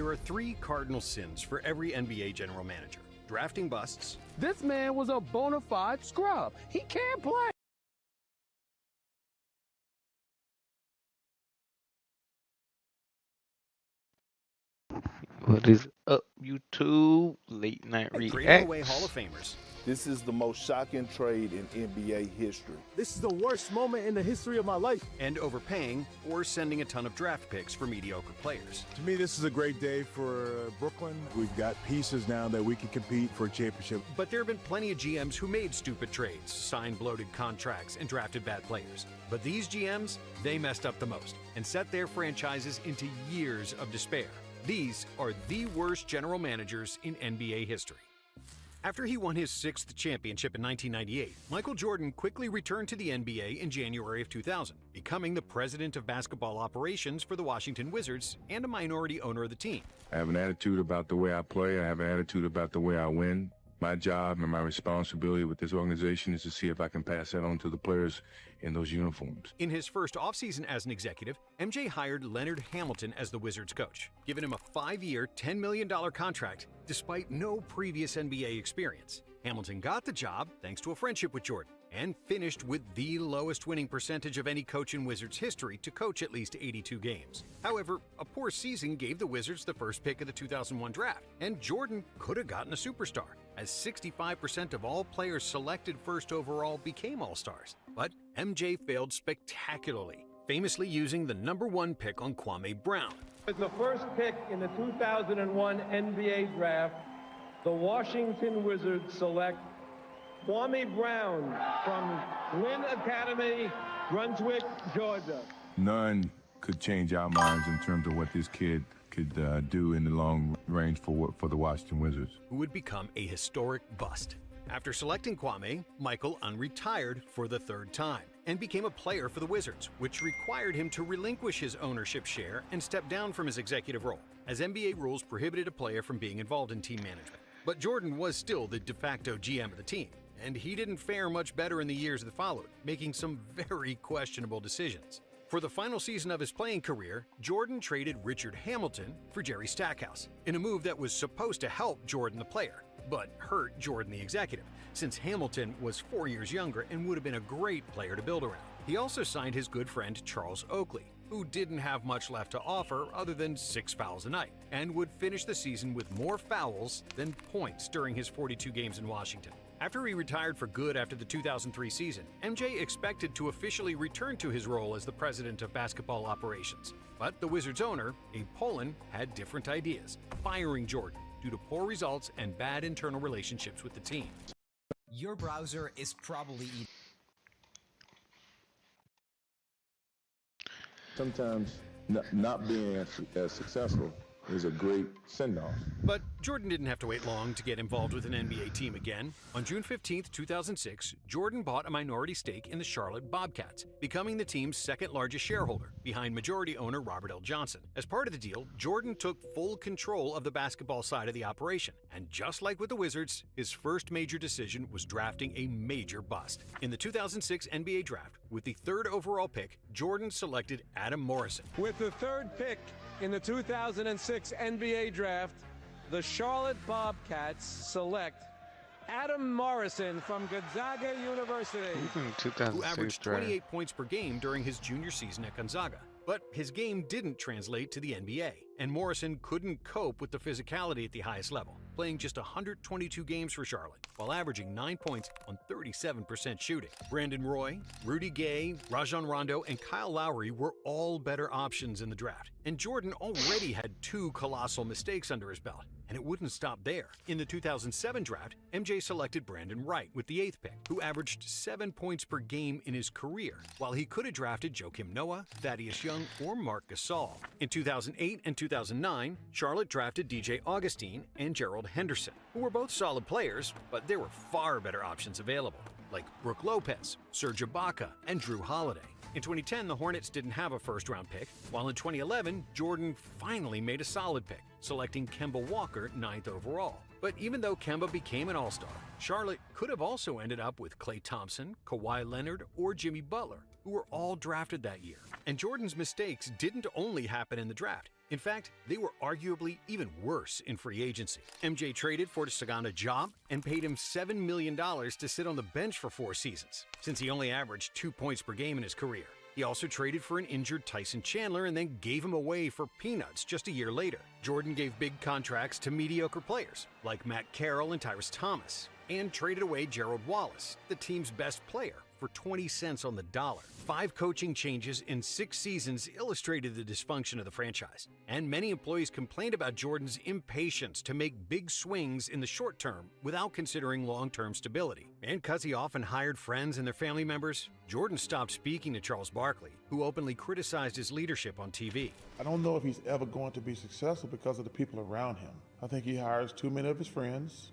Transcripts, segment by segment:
There are three cardinal sins for every NBA general manager: drafting busts, This man was a bona fide scrub. He can't play. What is up, YouTube? Late night and trading away reacts. Hall of Famers. This is the most shocking trade in NBA history. This is the worst moment in the history of my life. And overpaying or sending a ton of draft picks for mediocre players. To me, this is a great day for Brooklyn. We've got pieces now that we can compete for a championship. But there have been plenty of GMs who made stupid trades, signed bloated contracts, and drafted bad players. But these GMs, they messed up the most and set their franchises into years of despair. These are the worst general managers in NBA history. After he won his sixth championship in 1998, Michael Jordan quickly returned to the NBA in January of 2000, becoming the president of basketball operations for the Washington Wizards and a minority owner of the team. I have an attitude about the way I play. I have an attitude about the way I win. My job and my responsibility with this organization is to see if I can pass that on to the players in those uniforms. In his first offseason as an executive, MJ hired Leonard Hamilton as the Wizards coach, giving him a 5-year, $10 million contract despite no previous NBA experience. Hamilton got the job thanks to a friendship with Jordan and finished with the lowest winning percentage of any coach in Wizards history to coach at least 82 games. However, a poor season gave the Wizards the first pick of the 2001 draft, and Jordan could have gotten a superstar, as 65% of all players selected first overall became All-Stars. But MJ failed spectacularly, famously using the #1 pick on Kwame Brown. With the first pick in the 2001 NBA draft, the Washington Wizards select Kwame Brown from Lynn Academy, Brunswick, Georgia. None could change our minds in terms of what this kid could do in the long range for the Washington Wizards. Who would become a historic bust. After selecting Kwame, Michael unretired for the third time and became a player for the Wizards, which required him to relinquish his ownership share and step down from his executive role, as NBA rules prohibited a player from being involved in team management. But Jordan was still the de facto GM of the team, and he didn't fare much better in the years that followed, making some very questionable decisions. For the final season of his playing career, Jordan traded Richard Hamilton for Jerry Stackhouse, in a move that was supposed to help Jordan the player, but hurt Jordan the executive, since Hamilton was 4 years younger and would have been a great player to build around. He also signed his good friend Charles Oakley, who didn't have much left to offer other than 6 fouls a night, and would finish the season with more fouls than points during his 42 games in Washington. After he retired for good after the 2003 season, MJ expected to officially return to his role as the president of basketball operations. But the Wizards owner, Abe Pollin, had different ideas, firing Jordan due to poor results and bad internal relationships with the team. Your browser is probably eating. Sometimes not being as successful is a great send-off. But Jordan didn't have to wait long to get involved with an NBA team again. On June 15, 2006, Jordan bought a minority stake in the Charlotte Bobcats, becoming the team's second largest shareholder, behind majority owner Robert L. Johnson. As part of the deal, Jordan took full control of the basketball side of the operation, and just like with the Wizards, his first major decision was drafting a major bust. In the 2006 NBA draft, with the 3rd overall pick, Jordan selected Adam Morrison. With the third pick in the 2006 NBA draft, the Charlotte Bobcats select Adam Morrison from Gonzaga University, who averaged 28 points per game during his junior season at Gonzaga. But his game didn't translate to the NBA, and Morrison couldn't cope with the physicality at the highest level, playing just 122 games for Charlotte, while averaging 9 points on 37% shooting. Brandon Roy, Rudy Gay, Rajon Rondo, and Kyle Lowry were all better options in the draft, and Jordan already had 2 colossal mistakes under his belt. And it wouldn't stop there. In the 2007 draft, MJ selected Brandon Wright with the 8th pick, who averaged 7 points per game in his career, while he could have drafted Joakim Noah, Thaddeus Young, or Marc Gasol. In 2008 and 2009, Charlotte drafted DJ Augustine and Gerald Henderson, who were both solid players, but there were far better options available, like Brook Lopez, Serge Ibaka, and Drew Holiday. In 2010, the Hornets didn't have a first-round pick, while in 2011, Jordan finally made a solid pick, selecting Kemba Walker 9th overall. But even though Kemba became an all-star, Charlotte could have also ended up with Klay Thompson, Kawhi Leonard, or Jimmy Butler, who were all drafted that year. And Jordan's mistakes didn't only happen in the draft. In fact, they were arguably even worse in free agency. MJ traded for Sagana Diop and paid him $7 million to sit on the bench for 4 seasons, since he only averaged 2 points per game in his career. He also traded for an injured Tyson Chandler and then gave him away for peanuts just a year later. Jordan gave big contracts to mediocre players like Matt Carroll and Tyrus Thomas, and traded away Gerald Wallace, the team's best player, for 20 cents on the dollar. 5 coaching changes in 6 seasons illustrated the dysfunction of the franchise, and many employees complained about Jordan's impatience to make big swings in the short term without considering long-term stability. And because he often hired friends and their family members, Jordan stopped speaking to Charles Barkley, who openly criticized his leadership on TV. I don't know if he's ever going to be successful because of the people around him. I think he hires too many of his friends,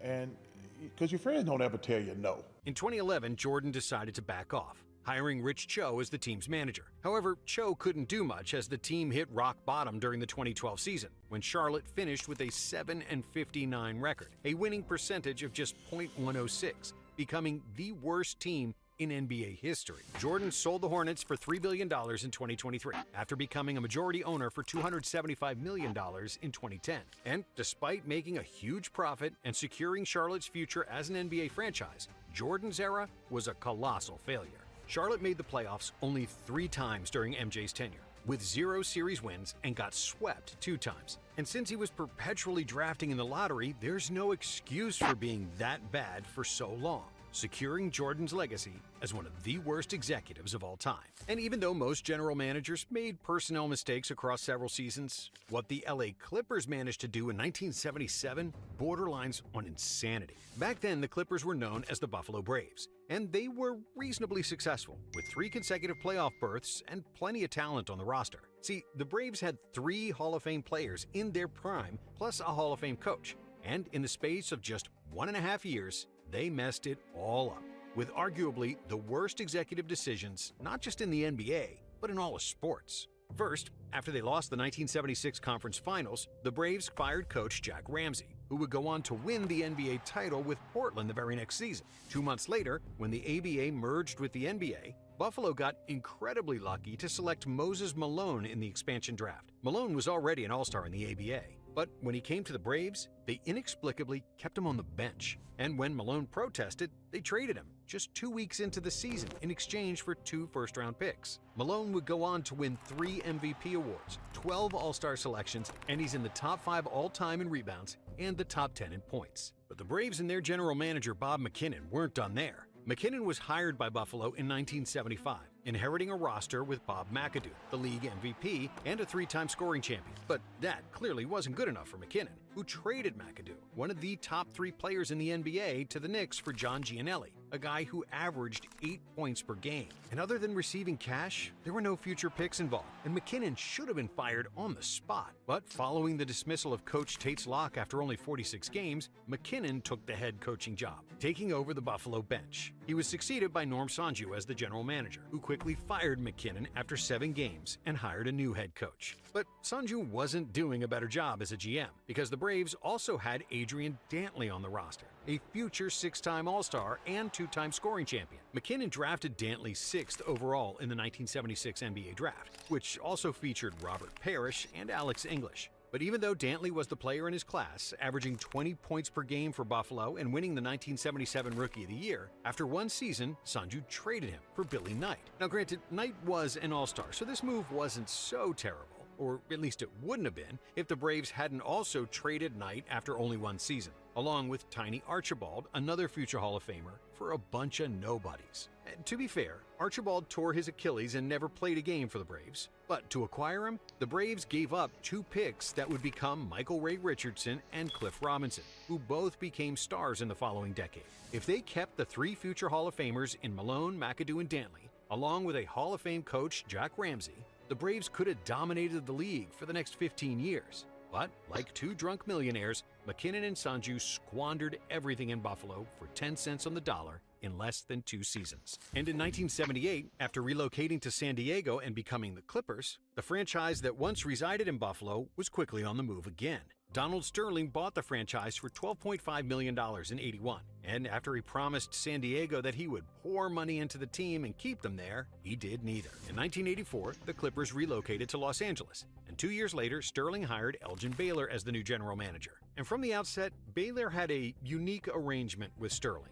and because your friends don't ever tell you no. In 2011, Jordan decided to back off, hiring Rich Cho as the team's manager. However, Cho couldn't do much as the team hit rock bottom during the 2012 season, when Charlotte finished with a 7-59 record, a winning percentage of just .106, becoming the worst team in NBA history. Jordan sold the Hornets for $3 billion in 2023, after becoming a majority owner for $275 million in 2010. And despite making a huge profit and securing Charlotte's future as an NBA franchise, Jordan's era was a colossal failure. Charlotte made the playoffs only 3 times during MJ's tenure, with 0 series wins, and got swept 2 times. And since he was perpetually drafting in the lottery, there's no excuse for being that bad for so long, securing Jordan's legacy as one of the worst executives of all time. And even though most general managers made personnel mistakes across several seasons, what the LA Clippers managed to do in 1977 borderlines on insanity. Back then, the Clippers were known as the Buffalo Braves, and they were reasonably successful, with 3 consecutive playoff berths and plenty of talent on the roster. See, the Braves had 3 Hall of Fame players in their prime, plus a Hall of Fame coach, and in the space of just 1.5 years, they messed it all up, with arguably the worst executive decisions, not just in the NBA, but in all of sports. First, after they lost the 1976 conference finals, the Braves fired coach Jack Ramsey, who would go on to win the NBA title with Portland the very next season. 2 months later, when the ABA merged with the NBA, Buffalo got incredibly lucky to select Moses Malone in the expansion draft. Malone was already an all-star in the ABA, but when he came to the Braves, they inexplicably kept him on the bench. And when Malone protested, they traded him just 2 weeks into the season in exchange for 2 first-round picks. Malone would go on to win 3 MVP awards, 12 All-Star selections, and he's in the top 5 all-time in rebounds and the top 10 in points. But the Braves and their general manager Bob McKinnon weren't done there. McKinnon was hired by Buffalo in 1975, inheriting a roster with Bob McAdoo, the league MVP and a 3-time scoring champion. But that clearly wasn't good enough for McKinnon, who traded McAdoo, one of the top 3 players in the NBA, to the Knicks for John Gianelli, a guy who averaged 8 points per game. And other than receiving cash, there were no future picks involved, and McKinnon should have been fired on the spot. But following the dismissal of Coach Tates Locke after only 46 games, McKinnon took the head coaching job, taking over the Buffalo bench. He was succeeded by Norm Sonju as the general manager, who quickly fired McKinnon after 7 games and hired a new head coach. But Sonju wasn't doing a better job as a GM, because the Braves also had Adrian Dantley on the roster, a future 6-time All-Star and 2-time scoring champion. McKinnon drafted Dantley 6th overall in the 1976 NBA draft, which also featured Robert Parrish and Alex English. But even though Dantley was the player in his class, averaging 20 points per game for Buffalo and winning the 1977 Rookie of the Year, after 1 season, Sonju traded him for Billy Knight. Now granted, Knight was an all-star, so this move wasn't so terrible, or at least it wouldn't have been if the Braves hadn't also traded Knight after only 1 season, along with Tiny Archibald, another future Hall of Famer, for a bunch of nobodies. And to be fair, Archibald tore his Achilles and never played a game for the Braves. But to acquire him, the Braves gave up 2 picks that would become Michael Ray Richardson and Cliff Robinson, who both became stars in the following decade. If they kept the 3 future Hall of Famers in Malone, McAdoo, and Dantley, along with a Hall of Fame coach, Jack Ramsey, the Braves could have dominated the league for the next 15 years. But, like 2 drunk millionaires, McKinnon and Sonju squandered everything in Buffalo for 10 cents on the dollar in less than 2 seasons. And in 1978, after relocating to San Diego and becoming the Clippers, the franchise that once resided in Buffalo was quickly on the move again. Donald Sterling bought the franchise for $12.5 million in '81, and after he promised San Diego that he would pour money into the team and keep them there, he did neither. In 1984, the Clippers relocated to Los Angeles, and and 2 years later, Sterling hired Elgin Baylor as the new general manager. And from the outset, Baylor had a unique arrangement with Sterling.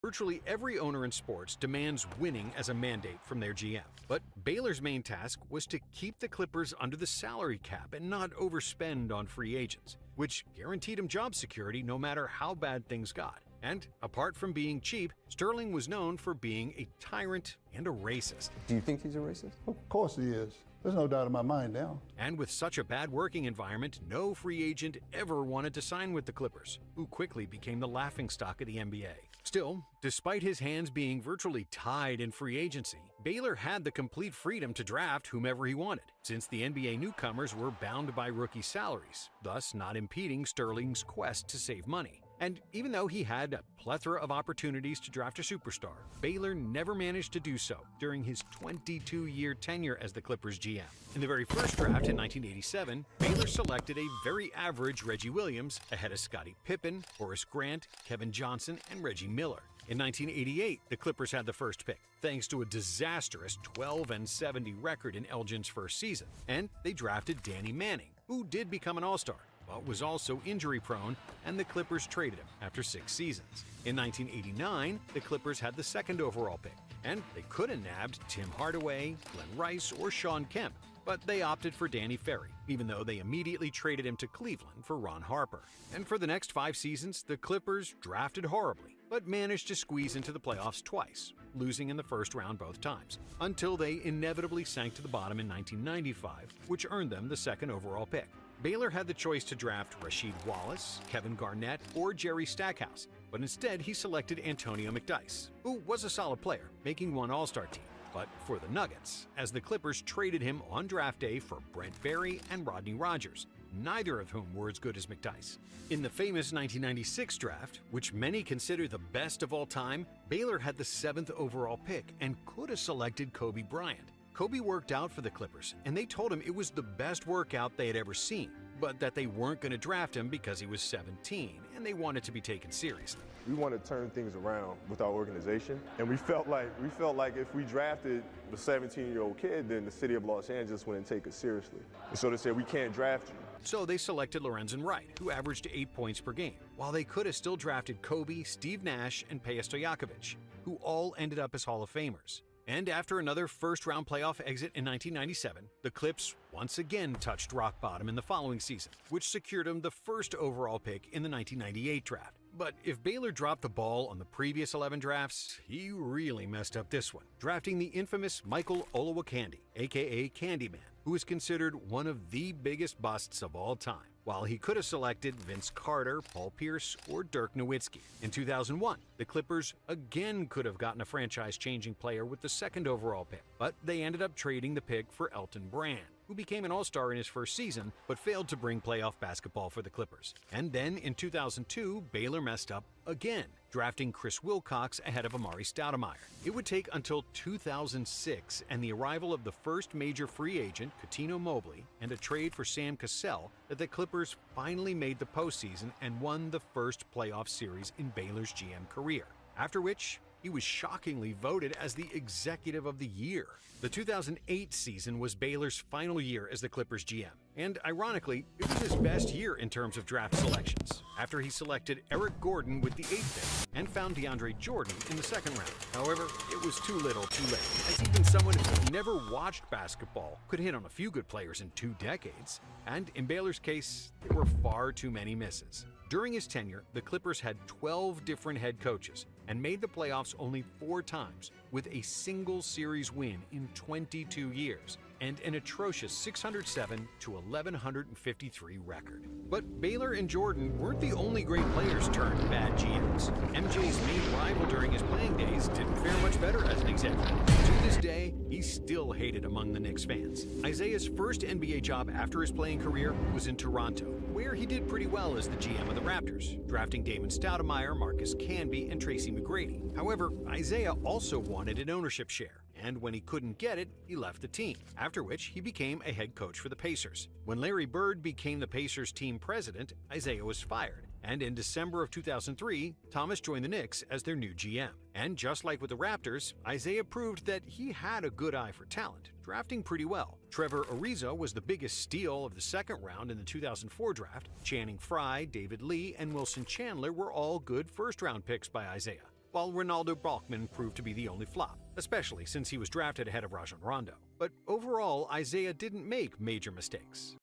Virtually every owner in sports demands winning as a mandate from their GM. But Baylor's main task was to keep the Clippers under the salary cap and not overspend on free agents, which guaranteed him job security no matter how bad things got. And apart from being cheap, Sterling was known for being a tyrant and a racist. Do you think he's a racist? Of course he is. There's no doubt in my mind now. And with such a bad working environment, no free agent ever wanted to sign with the Clippers, who quickly became the laughingstock of the NBA. Still, despite his hands being virtually tied in free agency, Baylor had the complete freedom to draft whomever he wanted, since the NBA newcomers were bound by rookie salaries, thus not impeding Sterling's quest to save money. And even though he had a plethora of opportunities to draft a superstar, Baylor never managed to do so during his 22-year tenure as the Clippers GM. In the very first draft in 1987, Baylor selected a very average Reggie Williams ahead of Scottie Pippen, Horace Grant, Kevin Johnson, and Reggie Miller. In 1988, the Clippers had the first pick, thanks to a disastrous 12-70 record in Elgin's first season, and they drafted Danny Manning, who did become an All-Star, but was also injury-prone, and the Clippers traded him after 6 seasons. In 1989, the Clippers had the second overall pick, and they could have nabbed Tim Hardaway, Glenn Rice, or Shawn Kemp, but they opted for Danny Ferry, even though they immediately traded him to Cleveland for Ron Harper. And for the next 5 seasons, the Clippers drafted horribly, but managed to squeeze into the playoffs twice, losing in the first round both times, until they inevitably sank to the bottom in 1995, which earned them the second overall pick. Baylor had the choice to draft Rasheed Wallace, Kevin Garnett, or Jerry Stackhouse, but instead he selected Antonio McDyess, who was a solid player, making one All-Star team, but for the Nuggets, as the Clippers traded him on draft day for Brent Barry and Rodney Rogers, neither of whom were as good as McDyess. In the famous 1996 draft, which many consider the best of all time, Baylor had the 7th overall pick and could have selected Kobe Bryant. Kobe worked out for the Clippers, and they told him it was the best workout they had ever seen, but that they weren't going to draft him because he was 17, and they wanted to be taken seriously. We want to turn things around with our organization, and we felt like if we drafted the 17-year-old kid, then the city of Los Angeles wouldn't take us seriously. And so they said, we can't draft you. So they selected Lorenzen Wright, who averaged 8 points per game, while they could have still drafted Kobe, Steve Nash, and Peja Stojakovic, who all ended up as Hall of Famers. And after another first-round playoff exit in 1997, the Clips once again touched rock bottom in the following season, which secured him the first overall pick in the 1998 draft. But if Baylor dropped the ball on the previous 11 drafts, he really messed up this one, drafting the infamous Michael Olowokandi, aka Candyman, who is considered one of the biggest busts of all time, while he could have selected Vince Carter, Paul Pierce, or Dirk Nowitzki. In 2001, the Clippers again could have gotten a franchise-changing player with the 2nd overall pick, but they ended up trading the pick for Elton Brand, who became an All-Star in his first season, but failed to bring playoff basketball for the Clippers. And then in 2002, Baylor messed up again, drafting Chris Wilcox ahead of Amari Stoudemire. It would take until 2006 and the arrival of the first major free agent, Cuttino Mobley, and a trade for Sam Cassell that the Clippers finally made the postseason and won the first playoff series in Baylor's GM career, after which he was shockingly voted as the Executive of the Year. The 2008 season was Baylor's final year as the Clippers GM, and ironically, it was his best year in terms of draft selections, after he selected Eric Gordon with the 8th pick and found DeAndre Jordan in the 2nd round. However, it was too little too late, as even someone who never watched basketball could hit on a few good players in 2 decades, and in Baylor's case, there were far too many misses. During his tenure, the Clippers had 12 different head coaches and made the playoffs only 4 times, with a single series win in 22 years and an atrocious 607 to 1153 record. But Baylor and Jordan weren't the only great players turned bad GMs. MJ's main rival during his playing days didn't fare much better as an executive. To this day, he's still hated among the Knicks fans. Isaiah's first NBA job after his playing career was in Toronto, where he did pretty well as the GM of the Raptors, drafting Damon Stoudemire, Marcus Canby, and Tracy McGrady. However, Isaiah also wanted an ownership share, and when he couldn't get it, he left the team, after which he became a head coach for the Pacers. When Larry Bird became the Pacers team president, Isaiah was fired, And in December of 2003, Thomas joined the Knicks as their new GM. And just like with the Raptors, Isaiah proved that he had a good eye for talent, drafting pretty well. Trevor Ariza was the biggest steal of the second round in the 2004 draft. Channing Frye, David Lee, and Wilson Chandler were all good first-round picks by Isaiah, while Ronaldo Balkman proved to be the only flop, especially since he was drafted ahead of Rajon Rondo. But overall, Isaiah didn't make major mistakes.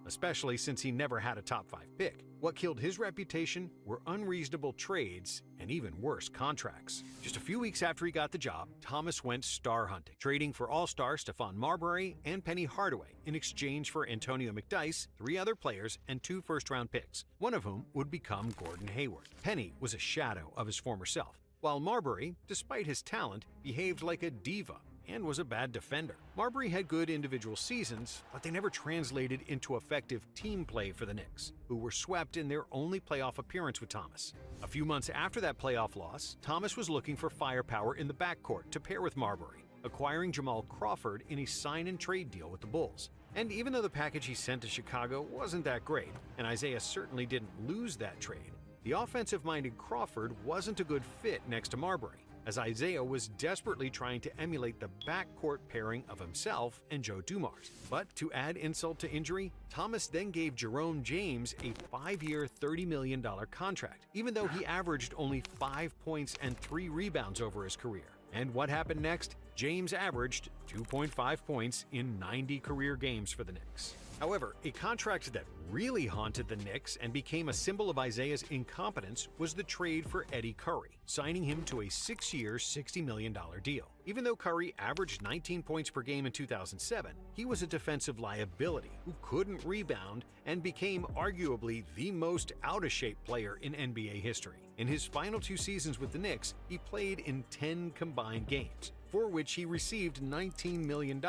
Especially since he never had a top 5 pick. What killed his reputation were unreasonable trades and even worse contracts. Just a few weeks after he got the job, Thomas went star hunting, trading for all-star Stephon Marbury and Penny Hardaway in exchange for Antonio McDyess, 3 other players, and 2 first-round picks, one of whom would become Gordon Hayward. Penny was a shadow of his former self, while Marbury, despite his talent, behaved like a diva and was a bad defender. Marbury had good individual seasons, but they never translated into effective team play for the Knicks, who were swept in their only playoff appearance with Thomas. A few months after that playoff loss, Thomas was looking for firepower in the backcourt to pair with Marbury, acquiring Jamal Crawford in a sign-and-trade deal with the Bulls. And even though the package he sent to Chicago wasn't that great, and Isaiah certainly didn't lose that trade, the offensive-minded Crawford wasn't a good fit next to Marbury, as Isaiah was desperately trying to emulate the backcourt pairing of himself and Joe Dumars. But to add insult to injury, Thomas then gave Jerome James a 5-year, $30 million contract, even though he averaged only 5 points and 3 rebounds over his career. And what happened next? James averaged 2.5 points in 90 career games for the Knicks. However, a contract that really haunted the Knicks and became a symbol of Isaiah's incompetence was the trade for Eddie Curry, signing him to a 6-year, $60 million deal. Even though Curry averaged 19 points per game in 2007, he was a defensive liability who couldn't rebound and became arguably the most out-of-shape player in NBA history. In his final 2 seasons with the Knicks, he played in 10 combined games, for which he received $19 million,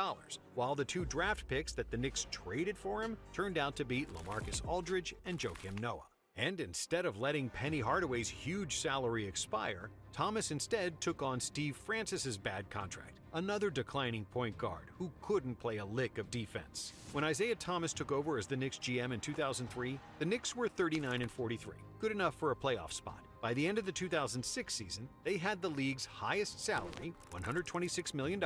while the 2 draft picks that the Knicks traded for him turned out to be LaMarcus Aldridge and Joakim Noah. And instead of letting Penny Hardaway's huge salary expire, Thomas instead took on Steve Francis's bad contract, another declining point guard who couldn't play a lick of defense. When Isaiah Thomas took over as the Knicks GM in 2003, the Knicks were 39-43, good enough for a playoff spot. By the end of the 2006 season, they had the league's highest salary, $126 million,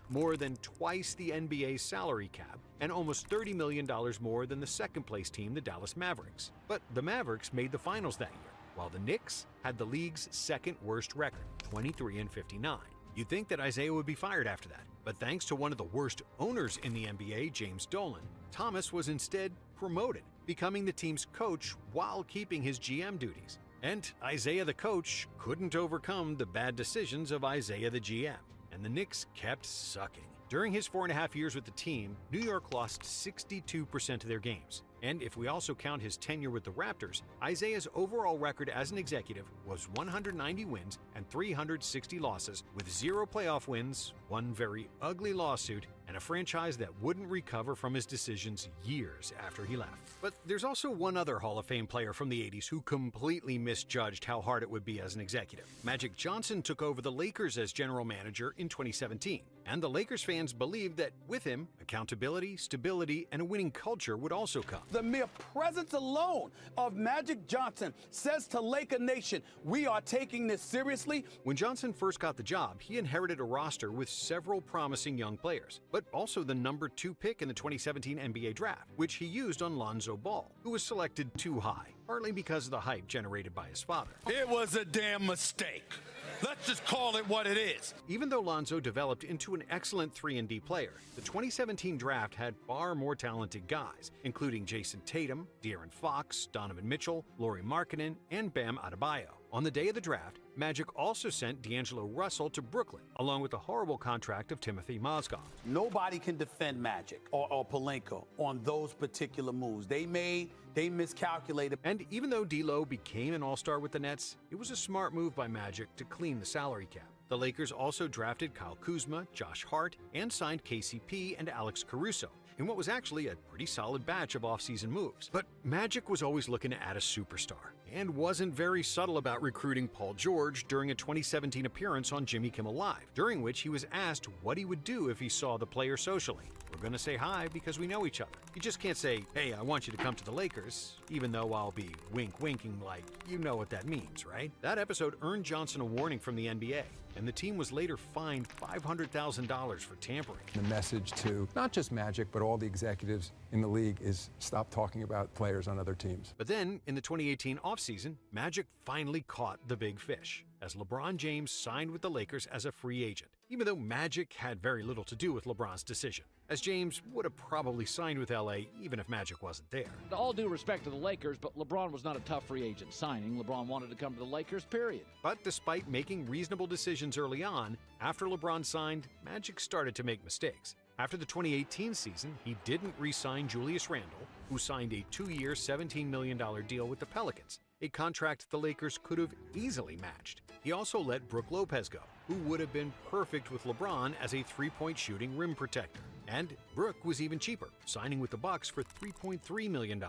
more than twice the NBA salary cap, and almost $30 million more than the second-place team, the Dallas Mavericks. But the Mavericks made the finals that year, while the Knicks had the league's second-worst record, 23-59. You'd think that Isaiah would be fired after that, but thanks to one of the worst owners in the NBA, James Dolan, Thomas was instead promoted, becoming the team's coach while keeping his GM duties. And Isaiah the coach couldn't overcome the bad decisions of Isaiah the GM, and the Knicks kept sucking. During his 4.5 years with the team, New York lost 62% of their games. And if we also count his tenure with the Raptors, Isaiah's overall record as an executive was 190 wins and 360 losses, with 0 playoff wins, 1 very ugly lawsuit, and a franchise that wouldn't recover from his decisions years after he left. But there's also one other Hall of Fame player from the 80s who completely misjudged how hard it would be as an executive. Magic Johnson took over the Lakers as general manager in 2017, and the Lakers fans believed that with him, accountability, stability, and a winning culture would also come. The mere presence alone of Magic Johnson says to Laker Nation, we are taking this seriously. When Johnson first got the job, he inherited a roster with several promising young players, but also the number 2 pick in the 2017 NBA draft, which he used on Lonzo Ball, who was selected too high, partly because of the hype generated by his father. It was a damn mistake. Let's just call it what it is. Even though Lonzo developed into an excellent 3-and-D player, the 2017 draft had far more talented guys, including Jason Tatum, De'Aaron Fox, Donovan Mitchell, Lauri Markkanen, and Bam Adebayo. On the day of the draft, Magic also sent D'Angelo Russell to Brooklyn, along with the horrible contract of Timothy Mozgov. Nobody can defend Magic or Pelinka on those particular moves. They miscalculated. And even though D'Lo became an all-star with the Nets, it was a smart move by Magic to clean the salary cap. The Lakers also drafted Kyle Kuzma, Josh Hart, and signed KCP and Alex Caruso in what was actually a pretty solid batch of offseason moves. But Magic was always looking to add a superstar, and wasn't very subtle about recruiting Paul George during a 2017 appearance on Jimmy Kimmel Live, during which he was asked what he would do if he saw the player socially. "We're gonna say hi because we know each other. You just can't say, 'Hey, I want you to come to the Lakers,' even though I'll be winking like you know what that means, right?" That episode earned Johnson a warning from the NBA, and the team was later fined $500,000 for tampering. The message to not just Magic, but all the executives in the league is stop talking about players on other teams. But then, in the 2018 offseason, Magic finally caught the big fish, as LeBron James signed with the Lakers as a free agent, even though Magic had very little to do with LeBron's decision, as James would have probably signed with LA even if Magic wasn't there. All due respect to the Lakers, but LeBron was not a tough free agent signing. LeBron wanted to come to the Lakers, period. But despite making reasonable decisions early on, after LeBron signed, Magic started to make mistakes. After the 2018 season, he didn't re-sign Julius Randle, who signed a 2-year, $17 million deal with the Pelicans, a contract the Lakers could have easily matched. He also let Brook Lopez go, who would have been perfect with LeBron as a three-point shooting rim protector. And Brook was even cheaper, signing with the Bucks for $3.3 million.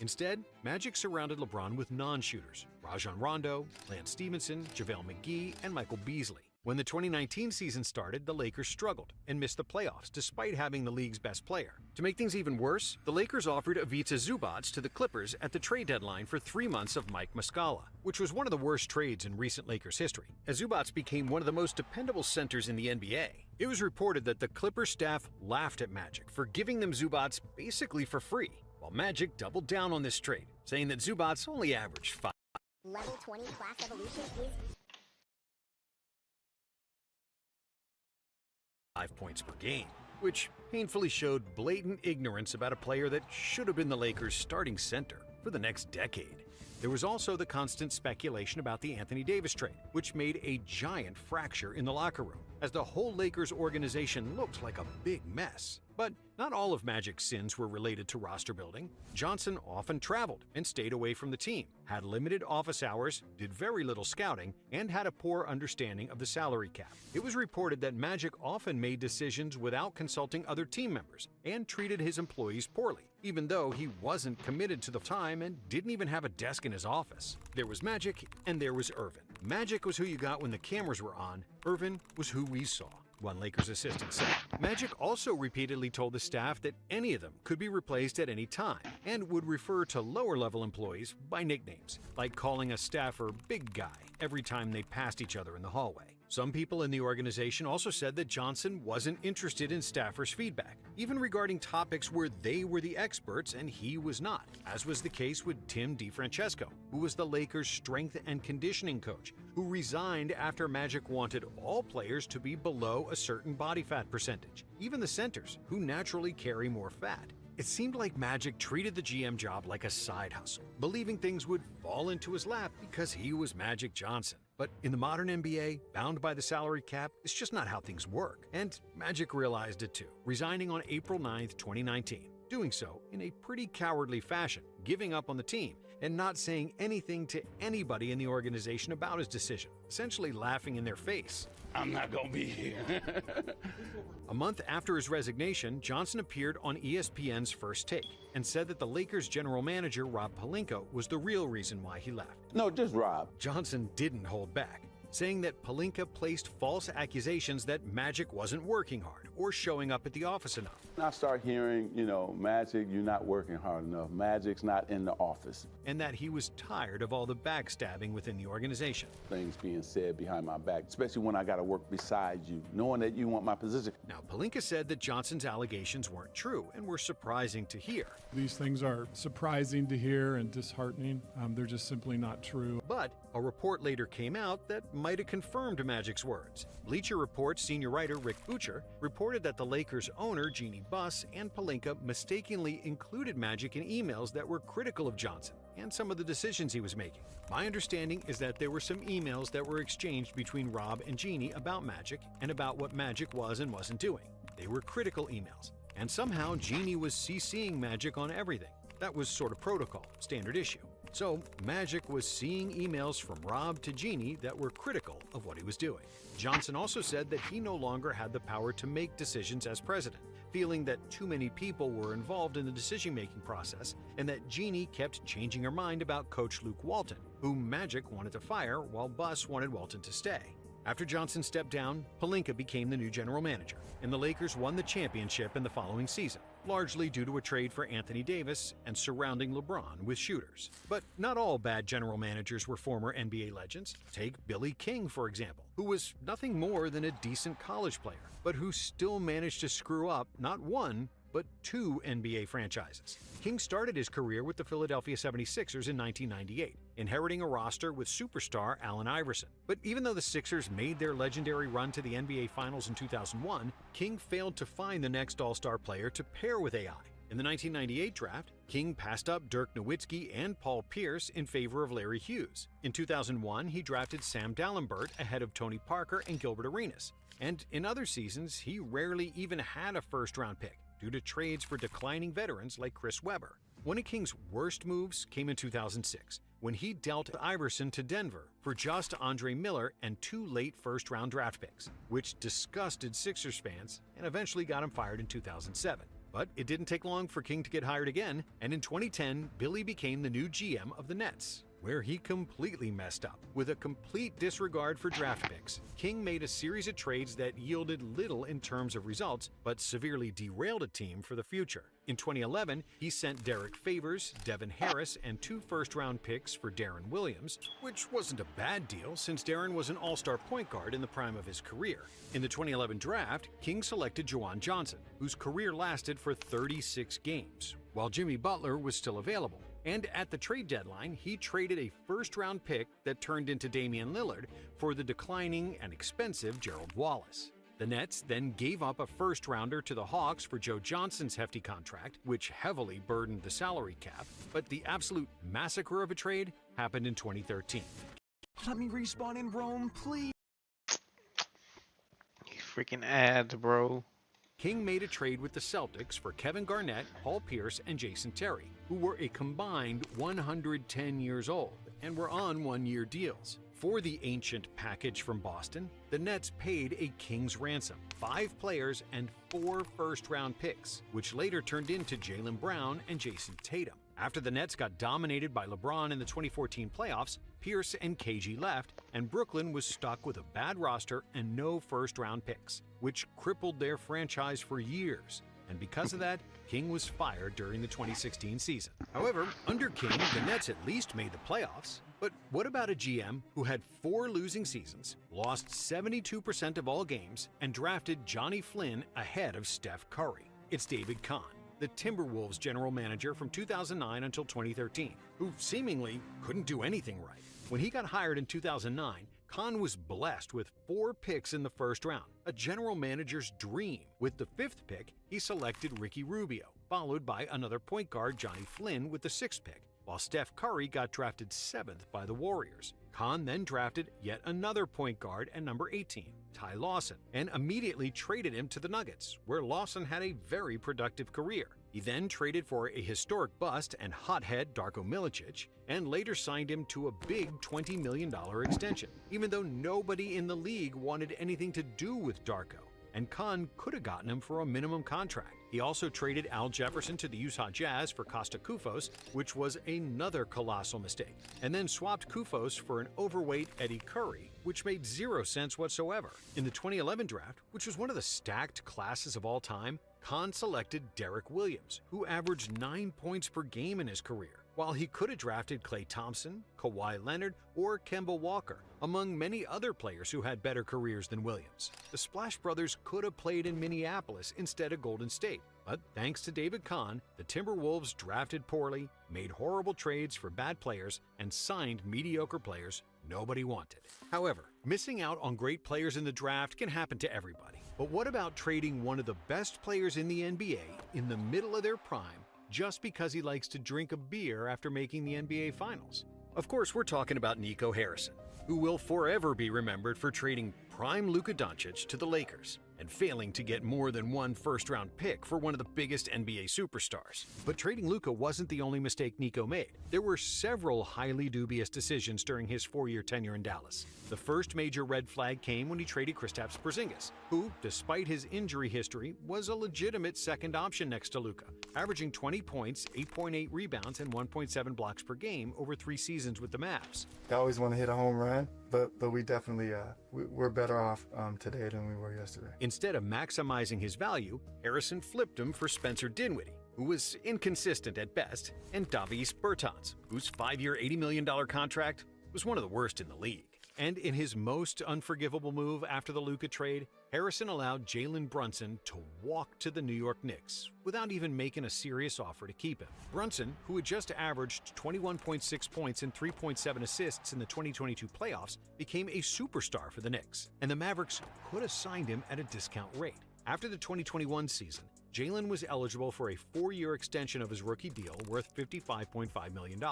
Instead, Magic surrounded LeBron with non-shooters: Rajon Rondo, Lance Stevenson, JaVale McGee, and Michael Beasley. When the 2019 season started, the Lakers struggled and missed the playoffs despite having the league's best player. To make things even worse, the Lakers offered Ivica Zubac to the Clippers at the trade deadline for 3 months of Mike Muscala, which was one of the worst trades in recent Lakers history, as Zubac became one of the most dependable centers in the NBA. It was reported that the Clippers staff laughed at Magic for giving them Zubac basically for free, while Magic doubled down on this trade, saying that Zubac only averaged 5. Level 20 class evolution is 5 points per game, which painfully showed blatant ignorance about a player that should have been the Lakers' starting center for the next decade. There was also the constant speculation about the Anthony Davis trade, which made a giant fracture in the locker room, as the whole Lakers organization looked like a big mess. But not all of Magic's sins were related to roster building. Johnson often traveled and stayed away from the team, had limited office hours, did very little scouting, and had a poor understanding of the salary cap. It was reported that Magic often made decisions without consulting other team members and treated his employees poorly, even though he wasn't committed to the time and didn't even have a desk in his office. There was Magic and there was Earvin. Magic was who you got when the cameras were on. Earvin was who we saw, one Lakers assistant said. Magic also repeatedly told the staff that any of them could be replaced at any time and would refer to lower-level employees by nicknames, like calling a staffer Big Guy every time they passed each other in the hallway. Some people in the organization also said that Johnson wasn't interested in staffers' feedback, even regarding topics where they were the experts and he was not, as was the case with Tim DeFrancesco, who was the Lakers' strength and conditioning coach, who resigned after Magic wanted all players to be below a certain body fat percentage, even the centers, who naturally carry more fat. It seemed like Magic treated the GM job like a side hustle, believing things would fall into his lap because he was Magic Johnson. But in the modern NBA, bound by the salary cap, it's just not how things work. And Magic realized it too, resigning on April 9th, 2019. Doing so in a pretty cowardly fashion, giving up on the team and not saying anything to anybody in the organization about his decision, essentially laughing in their face. I'm not gonna be here. A month after his resignation, Johnson appeared on ESPN's First Take and said that the Lakers general manager, Rob Pelinka, was the real reason why he left. No, just Rob. Johnson didn't hold back, saying that Pelinka placed false accusations that Magic wasn't working hard or showing up at the office enough. I start hearing, Magic, you're not working hard enough. Magic's not in the office. And that he was tired of all the backstabbing within the organization. Things being said behind my back, especially when I got to work beside you, knowing that you want my position. Now, Pelinka said that Johnson's allegations weren't true and were surprising to hear. These things are surprising to hear and disheartening. They're just simply not true. But a report later came out that might have confirmed Magic's words. Bleacher Report senior writer Rick Bucher reported that the Lakers owner, Jeannie Buss, and Pelinka mistakenly included Magic in emails that were critical of Johnson and some of the decisions he was making. My understanding is that there were some emails that were exchanged between Rob and Jeannie about Magic and about what Magic was and wasn't doing. They were critical emails, and somehow Jeannie was CCing Magic on everything. That was sort of protocol, standard issue. So Magic was seeing emails from Rob to Jeanie that were critical of what he was doing. Johnson also said that he no longer had the power to make decisions as president, feeling that too many people were involved in the decision-making process and that Jeanie kept changing her mind about coach Luke Walton, whom Magic wanted to fire while Buss wanted Walton to stay. After Johnson stepped down, Pelinka became the new general manager, and the Lakers won the championship in the following season, largely due to a trade for Anthony Davis and surrounding LeBron with shooters. But not all bad general managers were former NBA legends. Take Billy King, for example, who was nothing more than a decent college player, but who still managed to screw up not one, but two NBA franchises. King started his career with the Philadelphia 76ers in 1998, inheriting a roster with superstar Allen Iverson. But even though the Sixers made their legendary run to the NBA Finals in 2001, King failed to find the next All-Star player to pair with AI. In the 1998 draft, King passed up Dirk Nowitzki and Paul Pierce in favor of Larry Hughes. In 2001, he drafted Sam Dalembert ahead of Tony Parker and Gilbert Arenas. And in other seasons, he rarely even had a first-round pick, due to trades for declining veterans like Chris Webber. One of King's worst moves came in 2006, when he dealt Iverson to Denver for just Andre Miller and 2 late first-round draft picks, which disgusted Sixers fans and eventually got him fired in 2007. But it didn't take long for King to get hired again, and in 2010, Billy became the new GM of the Nets, where he completely messed up. With a complete disregard for draft picks, King made a series of trades that yielded little in terms of results, but severely derailed a team for the future. In 2011, he sent Derek Favors, Devin Harris, and 2 first-round picks for Darren Williams, which wasn't a bad deal since Darren was an all-star point guard in the prime of his career. In the 2011 draft, King selected Juwan Johnson, whose career lasted for 36 games, while Jimmy Butler was still available. And at the trade deadline, he traded a first-round pick that turned into Damian Lillard for the declining and expensive Gerald Wallace. The Nets then gave up a first-rounder to the Hawks for Joe Johnson's hefty contract, which heavily burdened the salary cap. But the absolute massacre of a trade happened in 2013. Let me respawn in Rome, please. You freaking ads, bro. King made a trade with the Celtics for Kevin Garnett, Paul Pierce, and Jason Terry, who were a combined 110 years old and were on one-year deals. For the ancient package from Boston, the Nets paid a king's ransom, 5 players and 4 first-round picks, which later turned into Jaylen Brown and Jason Tatum. After the Nets got dominated by LeBron in the 2014 playoffs, Pierce and KG left, and Brooklyn was stuck with a bad roster and no first-round picks, which crippled their franchise for years. And because of that, King was fired during the 2016 season. However, under King, the Nets at least made the playoffs. But what about a GM who had 4 losing seasons, lost 72% of all games, and drafted Johnny Flynn ahead of Steph Curry? It's David Kahn, the Timberwolves general manager from 2009 until 2013, who seemingly couldn't do anything right. When he got hired in 2009, Kahn was blessed with 4 picks in the first round, a general manager's dream. With the 5th pick, he selected Ricky Rubio, followed by another point guard, Johnny Flynn, with the 6th pick, while Steph Curry got drafted 7th by the Warriors. Kahn then drafted yet another point guard at number 18, Ty Lawson, and immediately traded him to the Nuggets, where Lawson had a very productive career. He then traded for a historic bust and hothead Darko Milicic, and later signed him to a big $20 million extension, even though nobody in the league wanted anything to do with Darko, and Kahn could have gotten him for a minimum contract. He also traded Al Jefferson to the Utah Jazz for Costa Koufos, which was another colossal mistake, and then swapped Koufos for an overweight Eddie Curry, which made 0 sense whatsoever. In the 2011 draft, which was one of the stacked classes of all time, Kahn selected Derek Williams, who averaged 9 points per game in his career, while he could have drafted Klay Thompson, Kawhi Leonard, or Kemba Walker, among many other players who had better careers than Williams. The Splash Brothers could have played in Minneapolis instead of Golden State, but thanks to David Kahn, the Timberwolves drafted poorly, made horrible trades for bad players, and signed mediocre players nobody wanted. However, missing out on great players in the draft can happen to everybody. But what about trading one of the best players in the NBA in the middle of their prime just because he likes to drink a beer after making the NBA Finals? Of course, we're talking about Nico Harrison, who will forever be remembered for trading prime Luka Doncic to the Lakers. and failing to get more than one first-round pick for one of the biggest NBA superstars. But trading Luka wasn't the only mistake Nico made. There were several highly dubious decisions during his 4-year tenure in Dallas. The first major red flag came when he traded Kristaps Porzingis, who, despite his injury history, was a legitimate second option next to Luka, averaging 20 points, 8.8 rebounds, and 1.7 blocks per game over 3 seasons with the Mavs. I always want to hit a home run, but we definitely we're better off today than we were yesterday. Instead of maximizing his value, Harrison flipped him for Spencer Dinwiddie, who was inconsistent at best, and Davis Bertans, whose 5-year $80 million contract was one of the worst in the league. And in his most unforgivable move after the Luka trade, Harrison allowed Jalen Brunson to walk to the New York Knicks without even making a serious offer to keep him. Brunson, who had just averaged 21.6 points and 3.7 assists in the 2022 playoffs, became a superstar for the Knicks, and the Mavericks could have signed him at a discount rate. After the 2021 season, Jalen was eligible for a 4-year extension of his rookie deal worth $55.5 million.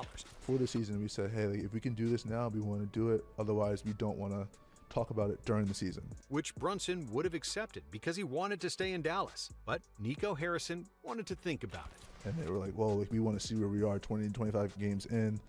For the season, we said, hey, if we can do this now, we want to do it. Otherwise, we don't want to talk about it during the season. Which Brunson would have accepted because he wanted to stay in Dallas. But Nico Harrison wanted to think about it. And they were like, well, we want to see where we are 20 and 25 games in.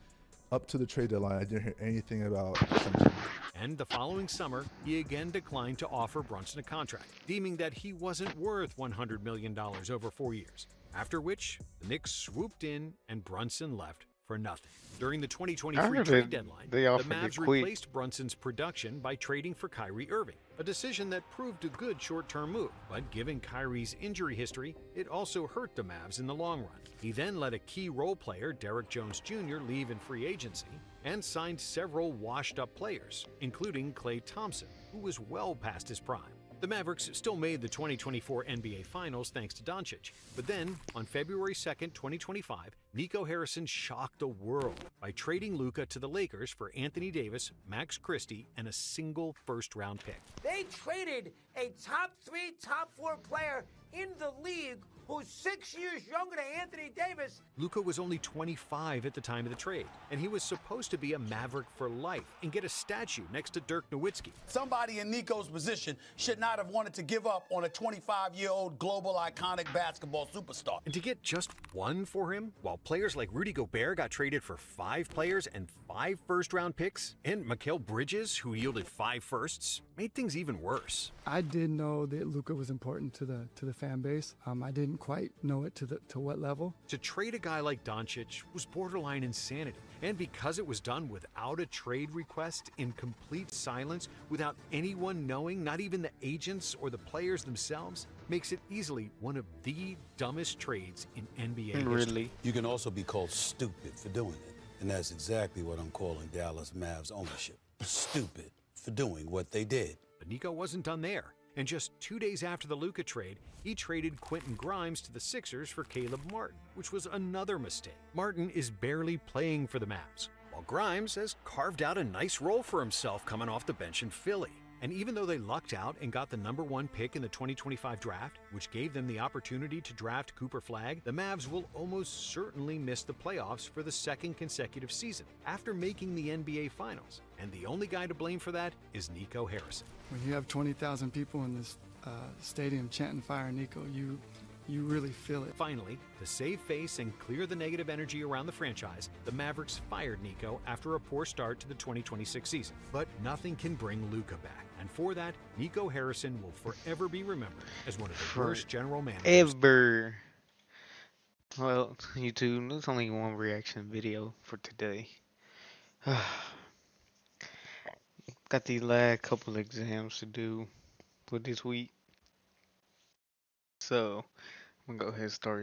Up to the trade deadline, I didn't hear anything about extension. And the following summer, he again declined to offer Brunson a contract, deeming that he wasn't worth $100 million over 4 years. After which, the Knicks swooped in and Brunson left for nothing. During the 2023 trade deadline, the Mavs replaced Brunson's production by trading for Kyrie Irving, a decision that proved a good short-term move. But given Kyrie's injury history, it also hurt the Mavs in the long run. He then let a key role player, Derrick Jones Jr., leave in free agency and signed several washed-up players, including Klay Thompson, who was well past his prime. The Mavericks still made the 2024 NBA Finals thanks to Doncic, but then, on February 2nd, 2025, Nico Harrison shocked the world by trading Luka to the Lakers for Anthony Davis, Max Christie, and a single first-round pick. They traded a top 3, top 4 player in the league who's 6 years younger than Anthony Davis. Luka was only 25 at the time of the trade, and he was supposed to be a Maverick for life and get a statue next to Dirk Nowitzki. Somebody in Nico's position should not have wanted to give up on a 25-year-old global iconic basketball superstar. And to get just one for him, while players like Rudy Gobert got traded for 5 players and 5 first-round picks, and Mikal Bridges, who yielded 5 firsts, made things even worse. I did know that Luka was important to the fan base. I didn't quite know it to what level. To trade a guy like Doncic was borderline insanity. And because it was done without a trade request, in complete silence, without anyone knowing, not even the agents or the players themselves, makes it easily one of the dumbest trades in NBA history. Really? You can also be called stupid for doing it. And that's exactly what I'm calling Dallas Mavs ownership. Stupid for doing what they did. But Nico wasn't done there. And just 2 days after the Luka trade, he traded Quentin Grimes to the Sixers for Caleb Martin, which was another mistake. Martin is barely playing for the Mavs, while Grimes has carved out a nice role for himself coming off the bench in Philly. And even though they lucked out and got the #1 pick in the 2025 draft, which gave them the opportunity to draft Cooper Flagg, the Mavs will almost certainly miss the playoffs for the 2nd consecutive season after making the NBA Finals. And the only guy to blame for that is Nico Harrison. When you have 20,000 people in this stadium chanting "Fire Nico," you really feel it. Finally, to save face and clear the negative energy around the franchise, the Mavericks fired Nico after a poor start to the 2026 season. But nothing can bring Luka back. And for that, Nico Harrison will forever be remembered as one of the worst general managers ever. Well, YouTube, there's only one reaction video for today. Got these last couple exams to do for this week. So, I'm gonna go ahead and start